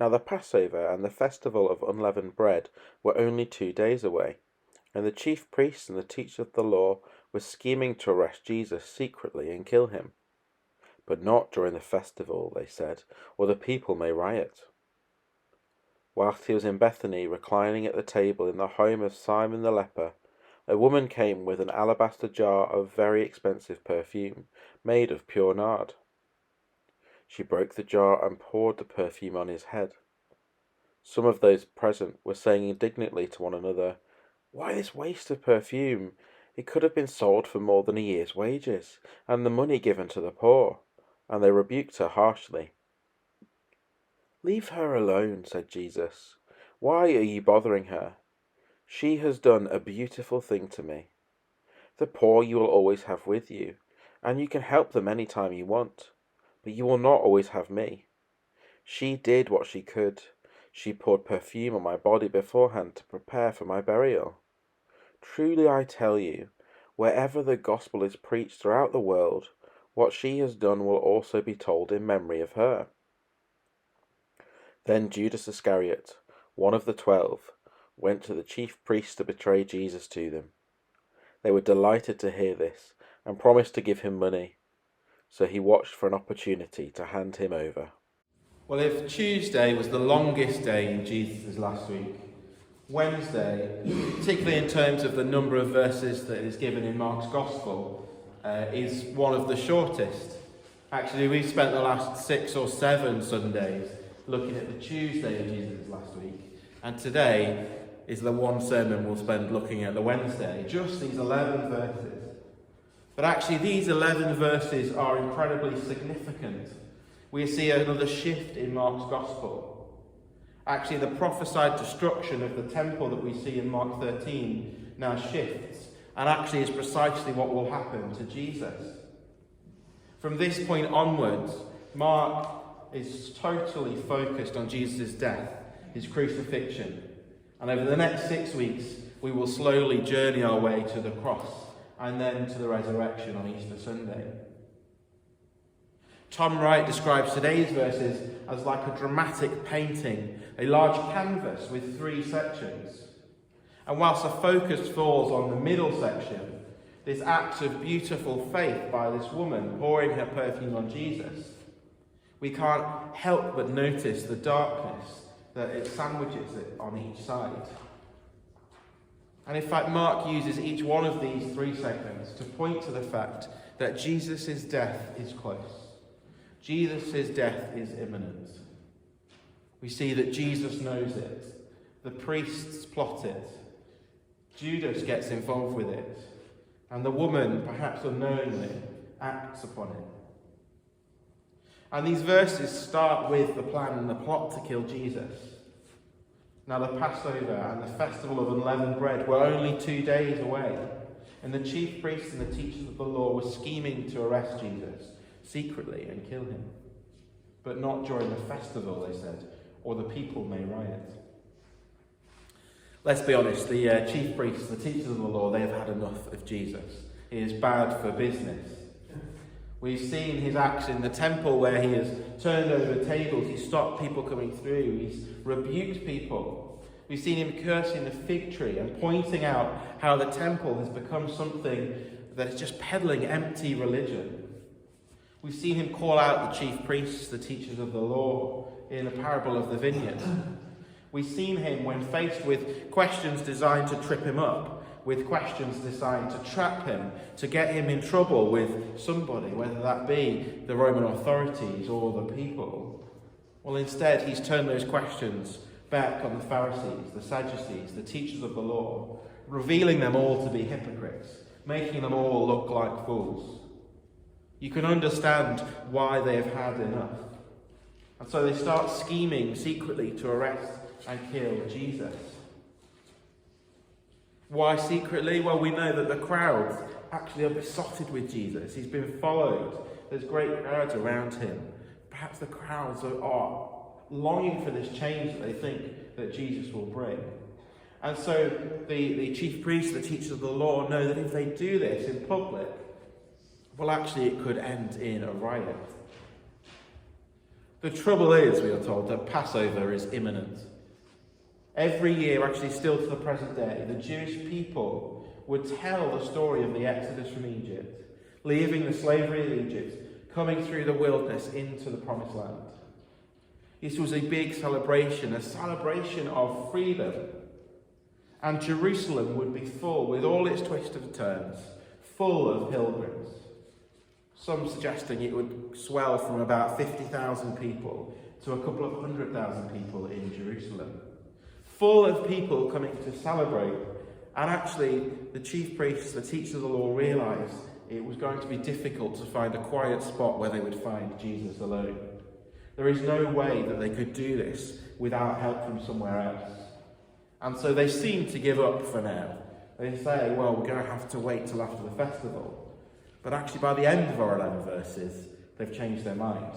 Now the Passover and the festival of unleavened bread were only 2 days away, and the chief priests and the teachers of the law were scheming to arrest Jesus secretly and kill him. But not during the festival, they said, or the people may riot. Whilst he was in Bethany, reclining at the table in the home of Simon the leper, a woman came with an alabaster jar of very expensive perfume, made of pure nard. She broke the jar and poured the perfume on his head. Some of those present were saying indignantly to one another, "Why this waste of perfume? It could have been sold for more than a year's wages, and the money given to the poor." And they rebuked her harshly. "Leave her alone," said Jesus. "Why are you bothering her? She has done a beautiful thing to me. The poor you will always have with you, and you can help them any time you want, but you will not always have me. She did what she could. She poured perfume on my body beforehand to prepare for my burial. Truly I tell you, wherever the gospel is preached throughout the world, what she has done will also be told in memory of her." Then Judas Iscariot, one of the 12, went to the chief priests to betray Jesus to them. They were delighted to hear this and promised to give him money. So he watched for an opportunity to hand him over. Well, if Tuesday was the longest day in Jesus' last week, Wednesday, particularly in terms of the number of verses that is given in Mark's Gospel, is one of the shortest. Actually, we've spent the last 6 or 7 Sundays looking at the Tuesday of Jesus' last week, and today is the one sermon we'll spend looking at the Wednesday, just these 11 verses. But actually, these 11 verses are incredibly significant. We see another shift in Mark's Gospel. Actually, the prophesied destruction of the temple that we see in Mark 13 now shifts, and actually is precisely what will happen to Jesus. From this point onwards, Mark is totally focused on Jesus' death, his crucifixion. And over the next 6 weeks, we will slowly journey our way to the cross and then to the resurrection on Easter Sunday. Tom Wright describes today's verses as like a dramatic painting, a large canvas with 3 sections. And whilst the focus falls on the middle section, this act of beautiful faith by this woman pouring her perfume on Jesus, we can't help but notice the darkness that it sandwiches it on each side. And in fact, Mark uses each one of these 3 segments to point to the fact that Jesus' death is close. Jesus' death is imminent. We see that Jesus knows it. The priests plot it. Judas gets involved with it. And the woman, perhaps unknowingly, acts upon it. And these verses start with the plan and the plot to kill Jesus. Now the Passover and the festival of unleavened bread were only 2 days away, and the chief priests and the teachers of the law were scheming to arrest Jesus secretly and kill him. But not during the festival, they said, or the people may riot. Let's be honest, the chief priests, the teachers of the law, they have had enough of Jesus. He is bad for business. We've seen his acts in the temple where he has turned over tables, he's stopped people coming through, he's rebuked people. We've seen him cursing the fig tree and pointing out how the temple has become something that is just peddling empty religion. We've seen him call out the chief priests, the teachers of the law, in the parable of the vineyard. We've seen him when faced with questions designed to trip him up, with questions designed to trap him, to get him in trouble with somebody, whether that be the Roman authorities or the people. Well, instead, he's turned those questions back on the Pharisees, the Sadducees, the teachers of the law, revealing them all to be hypocrites, making them all look like fools. You can understand why they have had enough. And so they start scheming secretly to arrest and kill Jesus. Why secretly? Well, we know that the crowds actually are besotted with Jesus. He's been followed. There's great crowds around him. Perhaps the crowds are longing for this change that they think that Jesus will bring. And so the chief priests, the teachers of the law, know that if they do this in public, well, actually it could end in a riot. The trouble is, we are told, that Passover is imminent. Every year, actually still to the present day, the Jewish people would tell the story of the Exodus from Egypt, leaving the slavery of Egypt, coming through the wilderness into the Promised Land. This was a big celebration, a celebration of freedom. And Jerusalem would be full, with all its twists and turns, full of pilgrims. Some suggesting it would swell from about 50,000 people to a couple of 100,000 people in Jerusalem. Full of people coming to celebrate. And actually, the chief priests, the teachers of the law, realised it was going to be difficult to find a quiet spot where they would find Jesus alone. There is no way that they could do this without help from somewhere else. And so they seem to give up for now. They say, well, we're going to have to wait till after the festival. But actually, by the end of our 11 verses, they've changed their mind.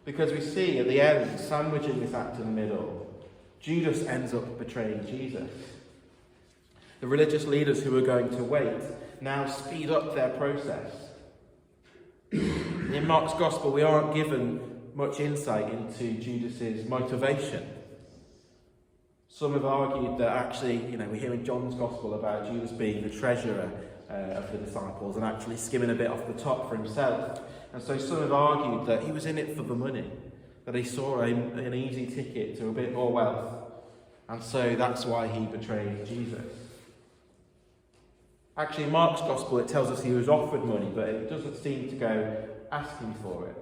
Because we see at the end, sandwiching this act in the middle, Judas ends up betraying Jesus. The religious leaders who were going to wait now speed up their process. In Mark's Gospel, we aren't given much insight into Judas's motivation. Some have argued that actually, we hear in John's Gospel about Judas being the treasurer of the disciples and actually skimming a bit off the top for himself. And so some have argued that he was in it for the money, that he saw an easy ticket to a bit more wealth, and so that's why he betrayed Jesus. Actually, in Mark's Gospel, it tells us he was offered money, but it doesn't seem to go asking for it.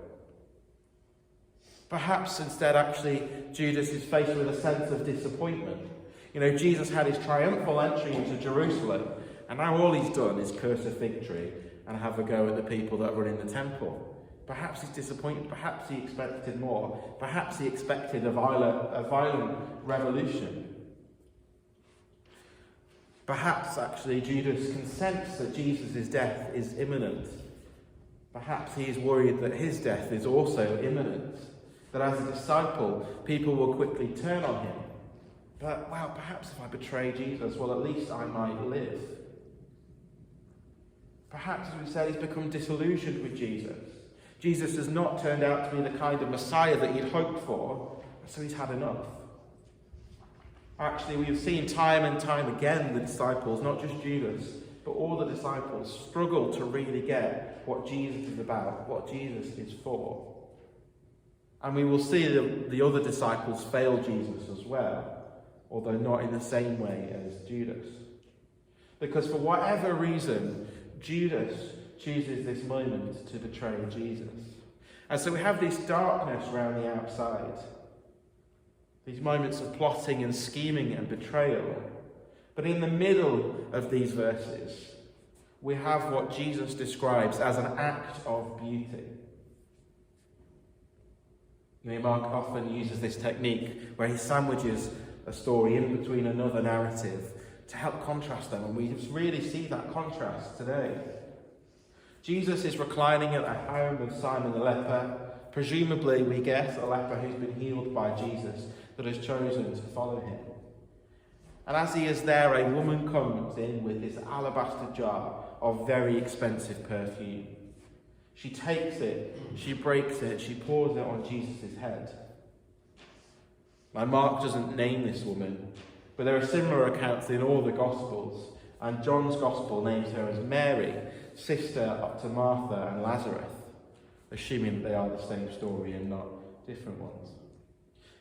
Perhaps instead, actually, Judas is faced with a sense of disappointment. Jesus had his triumphal entry into Jerusalem, and now all he's done is curse a fig tree and have a go at the people that run in the temple. Perhaps he's disappointed. Perhaps he expected more. Perhaps he expected a violent revolution. Perhaps, actually, Judas can sense that Jesus' death is imminent. Perhaps he is worried that his death is also imminent. That as a disciple, people will quickly turn on him. But, perhaps if I betray Jesus, at least I might live. Perhaps, as we said, he's become disillusioned with Jesus. Jesus has not turned out to be the kind of Messiah that he'd hoped for, so he's had enough. Actually, we have seen time and time again the disciples, not just Judas, but all the disciples struggle to really get what Jesus is about, what Jesus is for. And we will see the other disciples fail Jesus as well, although not in the same way as Judas. Because for whatever reason, Judas chooses this moment to betray Jesus. And so we have this darkness around the outside. These moments of plotting and scheming and betrayal. But in the middle of these verses, we have what Jesus describes as an act of beauty. Mark often uses this technique where he sandwiches a story in between another narrative to help contrast them, and we just really see that contrast today. Jesus is reclining at the home of Simon the leper, presumably, we guess, a leper who's been healed by Jesus that has chosen to follow him. And as he is there, a woman comes in with this alabaster jar of very expensive perfume. She takes it, she breaks it, she pours it on Jesus' head. Now, Mark doesn't name this woman, but there are similar accounts in all the Gospels, and John's Gospel names her as Mary, sister to Martha and Lazarus, assuming that they are the same story and not different ones.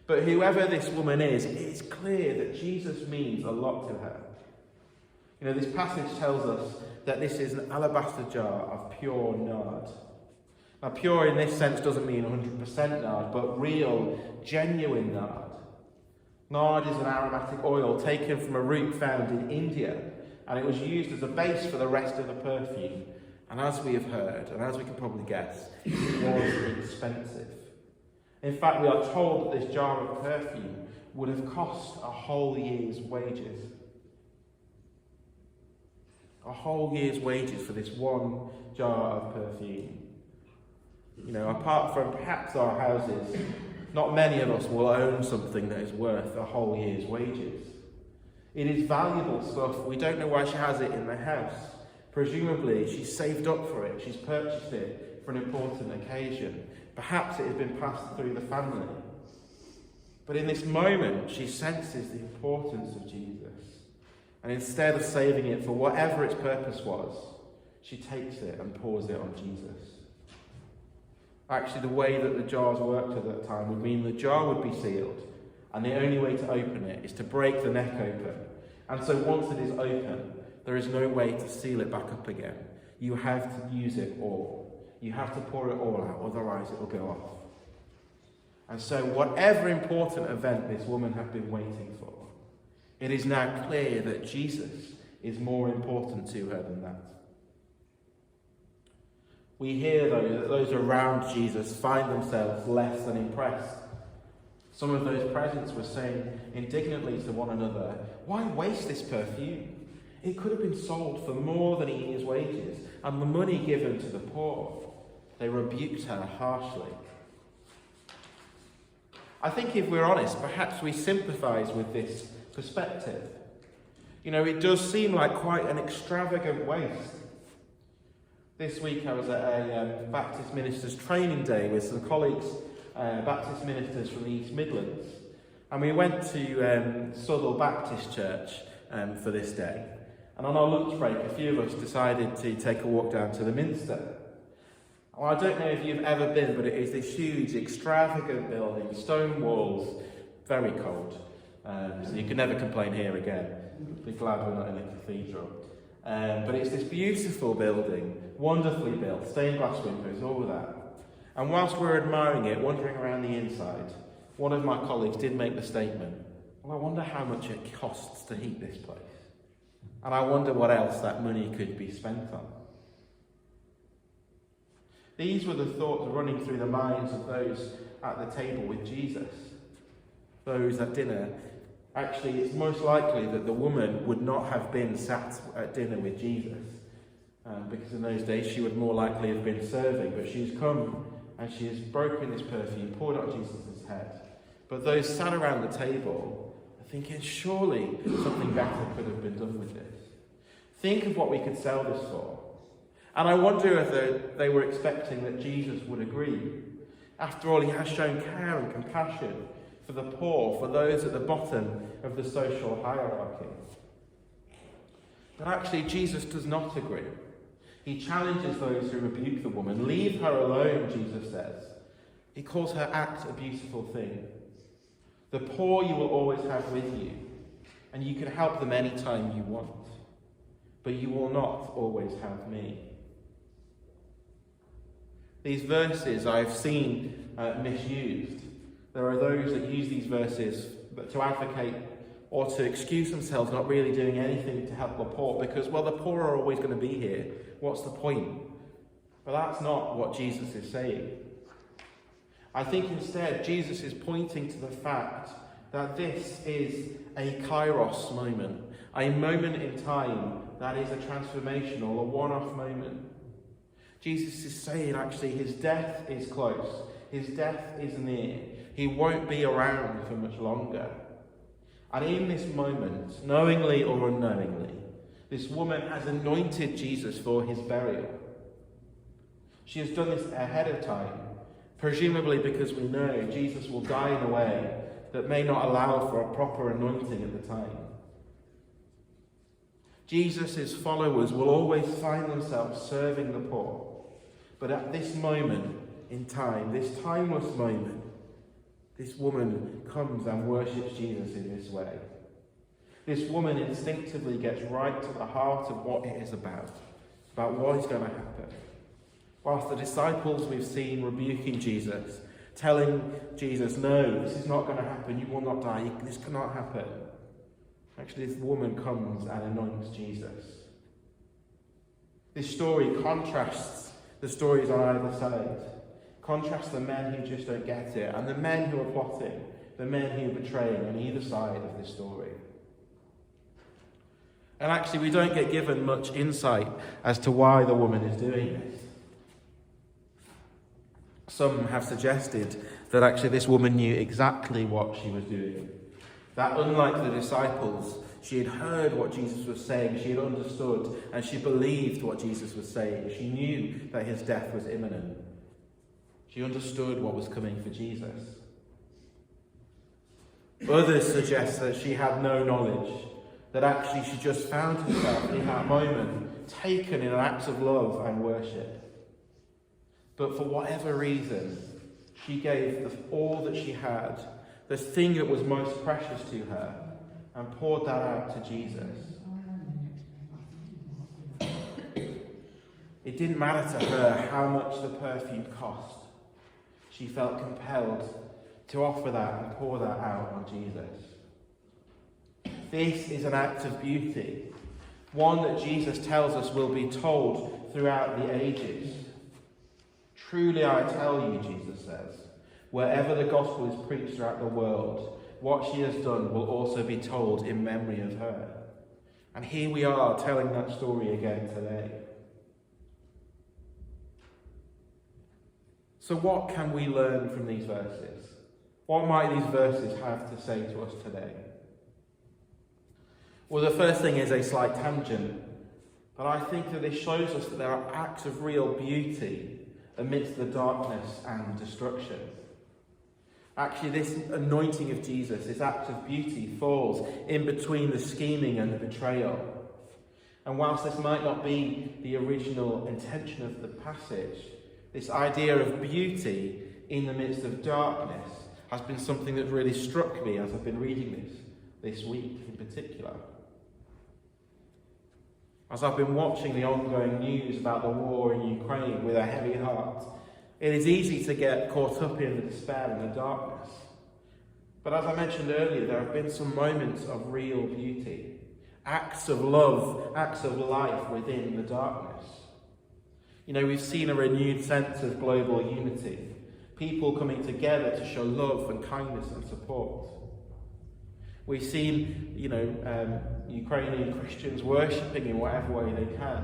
But whoever this woman is, it is clear that Jesus means a lot to her. This passage tells us that this is an alabaster jar of pure nard. Now, pure in this sense doesn't mean 100% nard, but real, genuine nard. Nard is an aromatic oil taken from a root found in India, and it was used as a base for the rest of the perfume. And as we have heard, and as we can probably guess, it was expensive. In fact, we are told that this jar of perfume would have cost a whole year's wages. A whole year's wages for this one jar of perfume. Apart from perhaps our houses, not many of us will own something that is worth a whole year's wages. It is valuable stuff. We don't know why she has it in the house. Presumably, she's saved up for it. She's purchased it for an important occasion. Perhaps it had been passed through the family. But in this moment, she senses the importance of Jesus. And instead of saving it for whatever its purpose was, she takes it and pours it on Jesus. Actually, the way that the jars worked at that time would mean the jar would be sealed, and the only way to open it is to break the neck open. And so once it is open, there is no way to seal it back up again. You have to use it all. You have to pour it all out, otherwise it will go off. And so whatever important event this woman had been waiting for, it is now clear that Jesus is more important to her than that. We hear, though, that those around Jesus find themselves less than impressed. Some of those present were saying indignantly to one another, "Why waste this perfume? It could have been sold for more than a year's wages and the money given to the poor." They rebuked her harshly. I think if we're honest, perhaps we sympathise with this perspective. It does seem like quite an extravagant waste. This week I was at a Baptist ministers training day with some colleagues, Baptist ministers from the East Midlands. And we went to Southall Baptist Church for this day. And on our lunch break, a few of us decided to take a walk down to the Minster. Well, I don't know if you've ever been, but it is this huge, extravagant building, stone walls, very cold. So you can never complain here again. Be glad we're not in a cathedral. But it's this beautiful building, wonderfully built, stained glass windows, all of that. And whilst we were admiring it, wandering around the inside, one of my colleagues did make the statement, "Well, I wonder how much it costs to heat this place. And I wonder what else that money could be spent on." These were the thoughts running through the minds of those at the table with Jesus. Those at dinner. Actually, it's most likely that the woman would not have been sat at dinner with Jesus, because in those days she would more likely have been serving, but she's come and she has broken this perfume, poured it on Jesus' head. But those sat around the table are thinking, surely something better could have been done with this. Think of what we could sell this for. And I wonder if they were expecting that Jesus would agree. After all, he has shown care and compassion for the poor, for those at the bottom of the social hierarchy. But actually, Jesus does not agree. He challenges those who rebuke the woman. "Leave her alone," Jesus says. He calls her act a beautiful thing. The poor you will always have with you, and you can help them any time you want. But you will not always have me. These verses I've seen misused. There are those that use these verses to advocate or to excuse themselves not really doing anything to help the poor because, well, the poor are always going to be here. What's the point? But that's not what Jesus is saying. I think instead Jesus is pointing to the fact that this is a kairos moment, a moment in time that is a transformational, a one-off moment. Jesus is saying actually his death is close, his death is near. He won't be around for much longer. And in this moment, knowingly or unknowingly, this woman has anointed Jesus for his burial. She has done this ahead of time, presumably because we know Jesus will die in a way that may not allow for a proper anointing at the time. Jesus' followers will always find themselves serving the poor. But at this moment in time, this timeless moment, this woman comes and worships Jesus in this way. This woman instinctively gets right to the heart of what it is about what is going to happen. Whilst the disciples we've seen rebuking Jesus, telling Jesus, "No, this is not going to happen, you will not die, this cannot happen." Actually, this woman comes and anoints Jesus. This story contrasts the stories on either side. Contrast the men who just don't get it and the men who are plotting, the men who are betraying on either side of this story. And actually, we don't get given much insight as to why the woman is doing this. Some have suggested that actually this woman knew exactly what she was doing. That unlike the disciples, she had heard what Jesus was saying, she had understood, and she believed what Jesus was saying. She knew that his death was imminent. She understood what was coming for Jesus. Others suggest that she had no knowledge, that actually she just found herself in that moment taken in an act of love and worship. But for whatever reason, she gave all that she had, the thing that was most precious to her, and poured that out to Jesus. It didn't matter to her how much the perfume cost. She felt compelled to offer that and pour that out on Jesus. This is an act of beauty, one that Jesus tells us will be told throughout the ages. Truly I tell you, Jesus says, wherever the gospel is preached throughout the world, what she has done will also be told in memory of her. And here we are telling that story again today. So what can we learn from these verses? What might these verses have to say to us today? Well, the first thing is a slight tangent, but I think that this shows us that there are acts of real beauty amidst the darkness and destruction. Actually, this anointing of Jesus, this act of beauty, falls in between the scheming and the betrayal. And whilst this might not be the original intention of the passage, this idea of beauty in the midst of darkness has been something that really struck me as I've been reading this week in particular. As I've been watching the ongoing news about the war in Ukraine with a heavy heart, it is easy to get caught up in the despair and the darkness. But as I mentioned earlier, there have been some moments of real beauty, acts of love, acts of life within the darkness. You know, we've seen a renewed sense of global unity, people coming together to show love and kindness and support. We've seen, Ukrainian Christians worshipping in whatever way they can.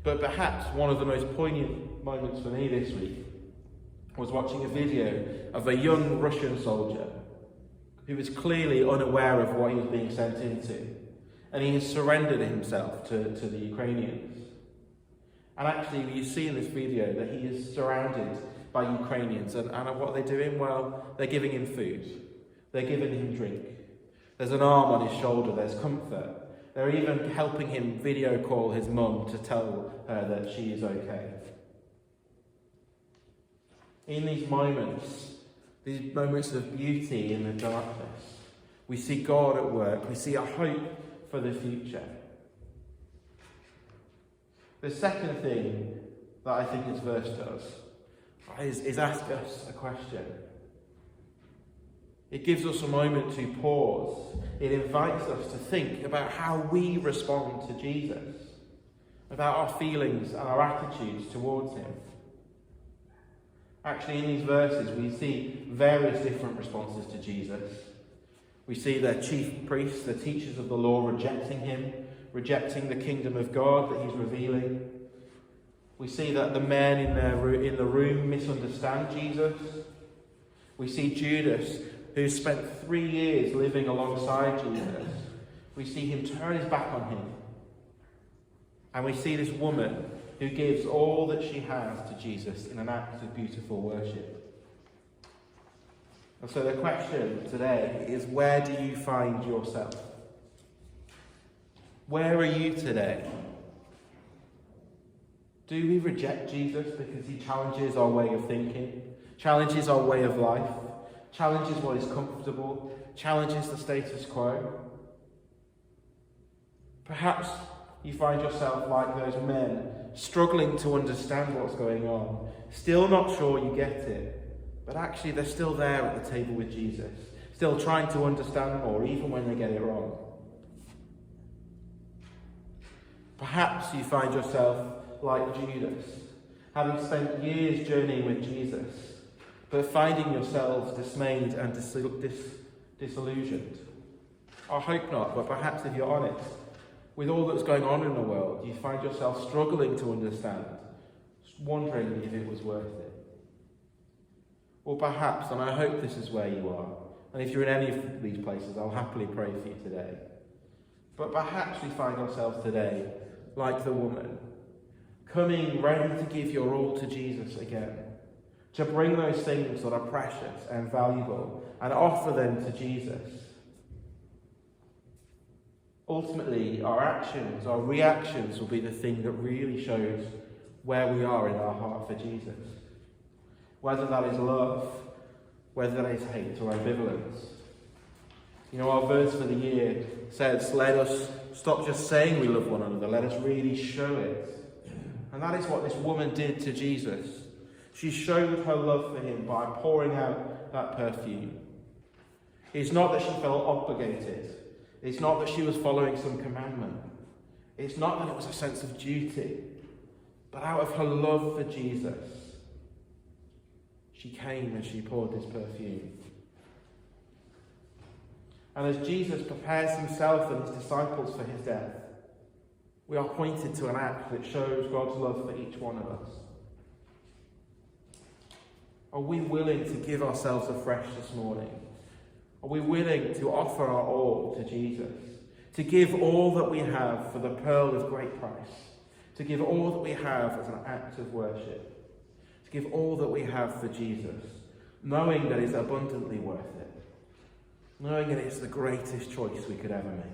But perhaps one of the most poignant moments for me this week was watching a video of a young Russian soldier who was clearly unaware of what he was being sent into. And he has surrendered himself to the Ukrainians. And actually, you see in this video that he is surrounded by Ukrainians. And what are they doing? Well, they're giving him food. They're giving him drink. There's an arm on his shoulder. There's comfort. They're even helping him video call his mum to tell her that she is okay. In these moments of beauty in the darkness, we see God at work. We see a hope for the future. The second thing that I think this verse does is ask us a question. It gives us a moment to pause. It invites us to think about how we respond to Jesus, about our feelings and our attitudes towards him. Actually, in these verses, we see various different responses to Jesus. We see the chief priests, the teachers of the law, rejecting him, rejecting the kingdom of God that he's revealing. We see that the men in the room misunderstand Jesus. We see Judas, who spent 3 years living alongside Jesus. We see him turn his back on him. And we see this woman who gives all that she has to Jesus in an act of beautiful worship. And so the question today is, where do you find yourself? Where are you today? Do we reject Jesus because he challenges our way of thinking, challenges our way of life, challenges what is comfortable, challenges the status quo? Perhaps you find yourself like those men, struggling to understand what's going on, still not sure you get it, but actually they're still there at the table with Jesus, still trying to understand more, even when they get it wrong. Perhaps you find yourself like Judas, having spent years journeying with Jesus, but finding yourselves dismayed and disillusioned. I hope not, but perhaps if you're honest, with all that's going on in the world, you find yourself struggling to understand, wondering if it was worth it. Or perhaps, and I hope this is where you are, And if you're in any of these places, I'll happily pray for you today. But perhaps we find ourselves today, like the woman, coming ready to give your all to Jesus again, to bring those things that are precious and valuable and offer them to Jesus. Ultimately, our actions, our reactions will be the thing that really shows where we are in our heart for Jesus. Whether that is love, whether that is hate or ambivalence. You know, our verse for the year says, let us stop just saying we love one another, let us really show it. And that is what this woman did to Jesus. She showed her love for him by pouring out that perfume. It's not that she felt obligated. It's not that she was following some commandment. It's not that it was a sense of duty. But out of her love for Jesus, she came and she poured this perfume. And as Jesus prepares himself and his disciples for his death, we are pointed to an act that shows God's love for each one of us. Are we willing to give ourselves afresh this morning? Are we willing to offer our all to Jesus? To give all that we have for the pearl of great price? To give all that we have as an act of worship? To give all that we have for Jesus, knowing that it's abundantly worth it? Knowing that it's the greatest choice we could ever make?